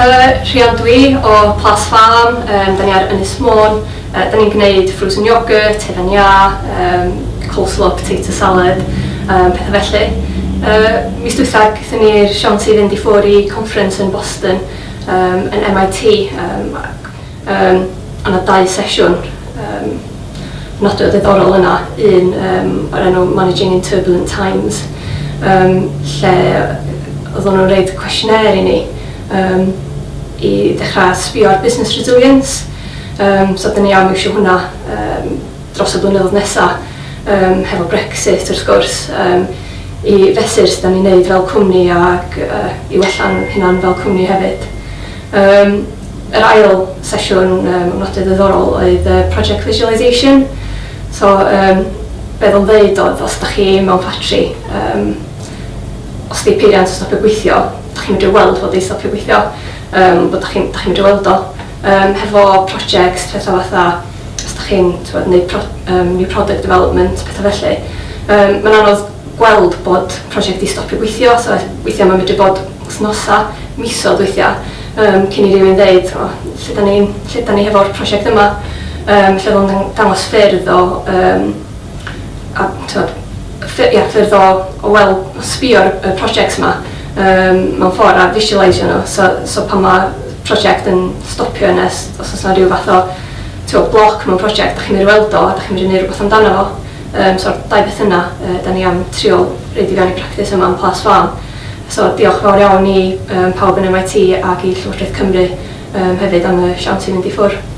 Rhian dwi o Plas Farm, da ni ar Ynys Môn. Da ni'n gwneud frozen yogurt, hefen ia, coleslaw, potato salad, pethau felly. Mis diwethaf gyda ni'r siawns i fynd I ffwrdd I conference yn Boston yn M.I.T. Yna 2 sesiwn nodwedd ddiddorol yna. Un o'r enw Managing in Turbulent Times, lle oedden nhw'n rhaid cwestiynau I ni I ddechrau sbio ar business resilience. So da ni am eisiau hwnna dros y blynyddoedd nesaf hefo Brexit wrth gwrs I fesur sydd da ni'n neud fel cwmni ac I wella'n hynna'n fel cwmni hefyd. Yr ail sesiwn nodwedd ddiddorol oedd project visualisation. So beth o'n dweud oedd os da chi mewn ffatri, os di peiriant o stopio gweithio, da chi'n medru weld fod ei stopio gweithio, bod da chi'n medru weld o. Hefo projects, pethau fatha, os da chi'n gwneud new product development, pethau felly. Mae'n anodd gweld bod project I stopio gweithio, so weithiau mae'n medru bod wthnosa, misoedd weithiau, cyn I rywun dweud, lle da ni hefo'r prosiect yma, lle o'n dangos ffyrdd o, ffyrdd o sbio'r projects yma mewn ffordd a visualisio nhw, so pan mae prosiect yn stopio nes, os oes yna rhyw fath o bloc mewn prosiect, da chi'n mynd I weld o a da chi'n mynd I wneud rhywbeth amdano fo. So'r 2 beth yna, da ni am trio reid I fewn I practis yma yn Plas Farm. So diolch fawr iawn I pawb yn M.I.T ac I Llywodraeth Cymru hefyd am y siawns I fynd I ffwrdd.